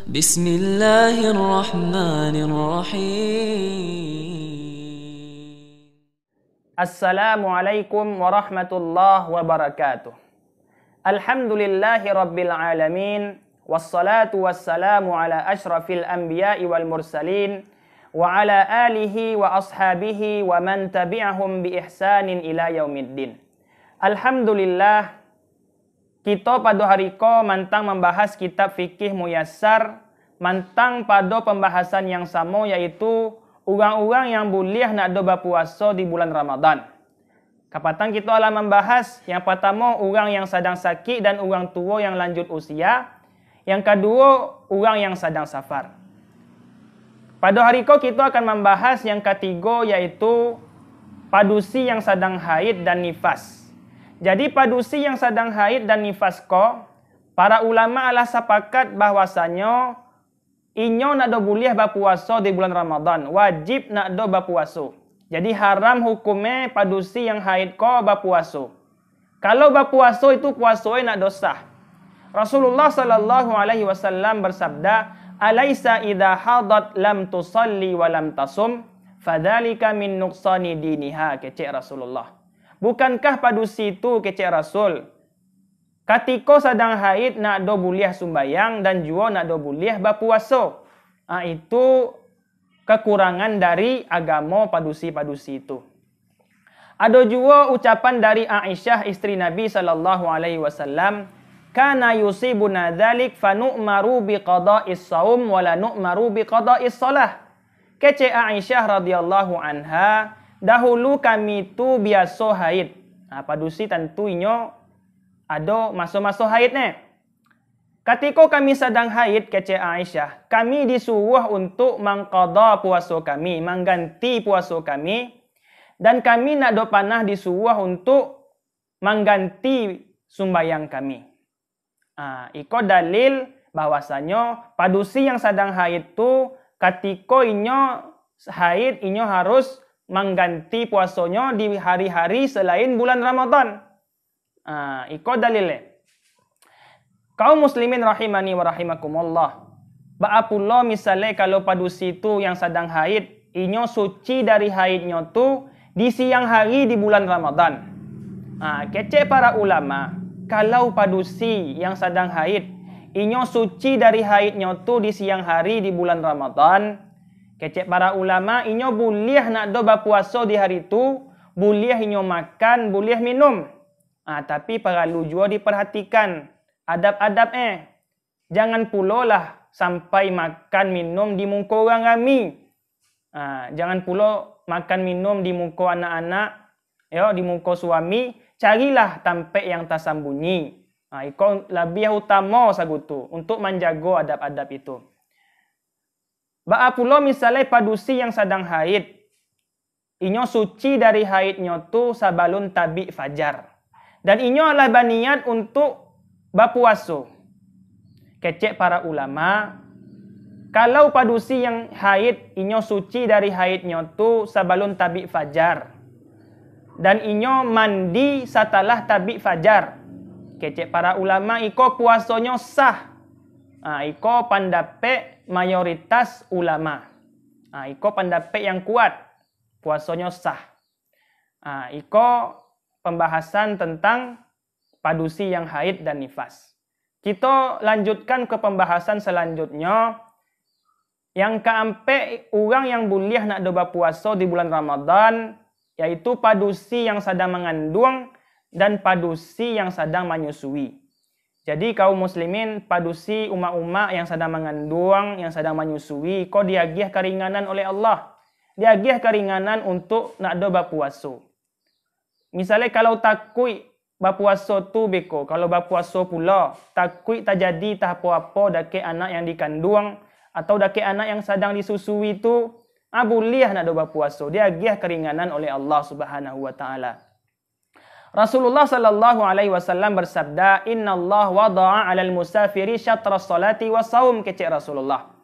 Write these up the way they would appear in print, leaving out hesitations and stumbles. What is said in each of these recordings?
بسم الله الرحمن الرحيم. Assalamualaikum warahmatullahi wabarakatuh. Alhamdulillahi rabbil alamin. Wassalatu wassalamu ala ashrafil anbiya'i wal mursalin. Wa ala alihi wa ashabihi wa man tabi'ahum bi ihsanin ila yaumiddin. Alhamdulillah, kita pada hari ko mantang membahas kitab fikih muyassar, mantang pada pembahasan yang sama, yaitu orang-orang yang boleh nak do berpuasa di bulan Ramadan. Kapatan kita alah membahas yang pertama orang yang sedang sakit dan orang tua yang lanjut usia. Yang kedua orang yang sedang safar. Pada hari ko kita akan membahas yang ketiga, yaitu padusi yang sedang haid dan nifas. Jadi padusi yang sedang haid dan nifas ko, para ulama adalah sepakat bahwasanya inyo nak do boleh berpuasa di bulan Ramadan, wajib nak do berpuasa. Jadi haram hukumnya padusi yang haid ko berpuasa. Kalau berpuasa itu puasanya nak dosah. Rasulullah sallallahu alaihi wasallam bersabda, "Alaisa idza hadat lam tusalli wa lam tasum, fadzalika min nuqsani diniha," kecek Rasulullah. Bukankah padusi itu, kecek Rasul, ketika sedang haid nak do boleh sumbayang dan juga nak do boleh berpuasa. Itu kekurangan dari agama padusi-padusi itu. Ada juga ucapan dari Aisyah istri Nabi sallallahu alaihi wasallam, "Kana yusibuna dzalik fa nu'maru bi qada'is shaum wa la nu'maru bi qada'is shalah." Kecek Aisyah radhiyallahu anha, dahulu kami tu biasa haid. Padusi tentunya ada masa-masa haid ni. Ketika kami sedang haid, kecek Aisyah, kami disuruh untuk mengqada puasa kami, mengganti puasa kami, dan kami nak do panah disuruh untuk mengganti sumbayang kami. Iko dalil bahwasanya padusi yang sedang haid tu ketika inyo haid, inyo harus mengganti puasanya di hari-hari selain bulan Ramadan. Iko dalilnya. Kaum muslimin rahimani wa rahimakumullah. Ba'apullah misalnya kalau padusi itu yang sedang haid, inyo suci dari haidnya tu di siang hari di bulan Ramadan. Kecek para ulama, kalau padusi yang sedang haid, inyo suci dari haidnya tu di siang hari di bulan Ramadan, kecek para ulama, inyo boleh nak do berpuasa di hari itu, boleh inyo makan, boleh minum. Tapi perlu juga diperhatikan adab-adab Jangan pula lah sampai makan minum di muka orang ramai. Jangan pula makan minum di muka anak-anak, di muka suami. Carilah tempat yang tersembunyi. Itu lebih utama sagutu untuk menjaga adab-adab itu. Pula misalnya padusi yang sedang haid, inyo suci dari haidnya tu sabalun tabi fajar. Dan inyo adalah berniat untuk berpuasa. Kecek para ulama, kalau padusi yang haid, inyo suci dari haidnya tu sabalun tabi fajar. Dan inyo mandi setelah tabi fajar. Kecek para ulama, iko puasanya sah. Iko pendapat mayoritas ulama. Iko pendapat yang kuat, puasanya sah. Iko pembahasan tentang padusi yang haid dan nifas. Kita lanjutkan ke pembahasan selanjutnya. Yang keempat, orang yang boleh nak do berpuasa di bulan Ramadan, yaitu padusi yang sedang mengandung dan padusi yang sedang menyusui. Jadi kaum muslimin, padusi umat-umat yang sedang mengandung, yang sedang menyusui, kau diagih keringanan oleh Allah. Diagih keringanan untuk nak do berpuasa. Misalnya kalau takut berpuasa tu beko, kalau berpuasa pula, takut terjadi tak apa-apa dekat anak yang dikandung atau dekat anak yang sedang disusui tu, boleh nak do berpuasa. Diagih keringanan oleh Allah Subhanahu wa taala. Rasulullah sallallahu alaihi wasallam bersabda, "Innallaha wada'a 'alal musafiri syatra salati was saum," kecek Rasulullah.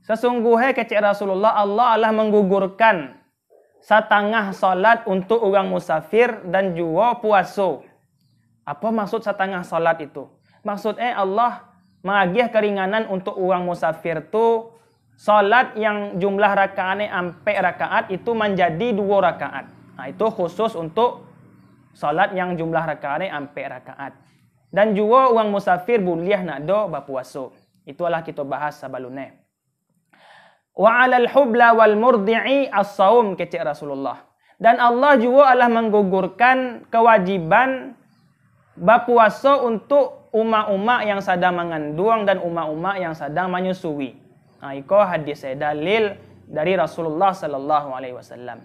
Sesungguhnya kecek Rasulullah, Allah adalah menggugurkan setengah salat untuk orang musafir dan juga puasa. Apa maksud setengah salat itu? Maksudnya Allah mengagih keringanan untuk orang musafir tu salat yang jumlah rakaatnya ampe rakaat itu menjadi 2 rakaat. Nah, itu khusus untuk salat yang jumlah rakaatnya ampe rakaat. Dan juga orang musafir boleh nak do berpuasa. Itulah kita bahas sebelumnya. Wa 'alal hubla wal murdi'i as-shaum kecik Rasulullah. Dan Allah juga adalah menggugurkan kewajiban berpuasa untuk umat-umat yang sedang mengandung dan umat-umat yang sedang menyusui. Nah, itu hadis dalil dari Rasulullah sallallahu alaihi wasallam.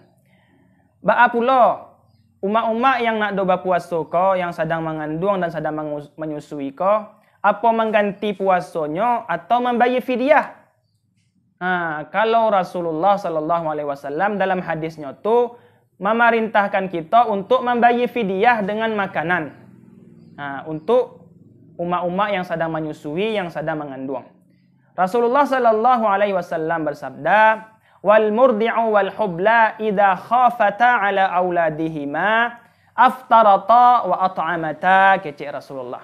Ba pula umat-umat yang nak do berpuasa ko, yang sedang mengandung dan sedang menyusui ko, apa mengganti puasanya atau membayar fidyah? Kalau Rasulullah sallallahu alaihi wasallam dalam hadisnya tu memerintahkan kita untuk membayar fidyah dengan makanan. Untuk umat-umat yang sedang menyusui, yang sedang mengandung. Rasulullah sallallahu alaihi wasallam bersabda, "Wal murdi'u wal hubla idza khafata 'ala auladihima aftarata wa at'amata," kecik Rasulullah.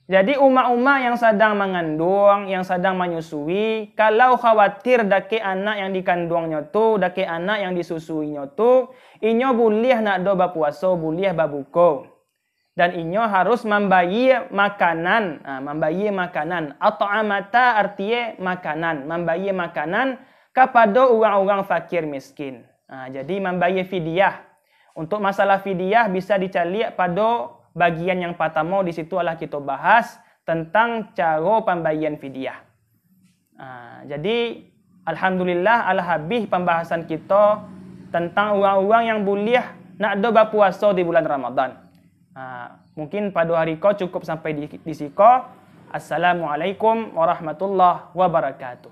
Jadi umat-umat yang sedang mengandung, yang sedang menyusui, kalau khawatir dake anak yang dikandungnya tu, dake anak yang disusuinya tu, inyo boleh nak do berpuasa, boleh berbuka. Dan inyo harus membayar makanan, membayar makanan. At'amata artinya makanan, membayar makanan kepada orang-orang fakir miskin. Jadi membayar fidyah. Untuk masalah fidyah bisa dicari pada bagian yang pertama, di situ adalah kita bahas tentang cara pembayaran fidyah. Jadi alhamdulillah habis pembahasan kita tentang orang-orang yang boleh nak do berpuasa di bulan Ramadan. Mungkin pada hari ko cukup sampai di siko. Assalamualaikum warahmatullahi wabarakatuh.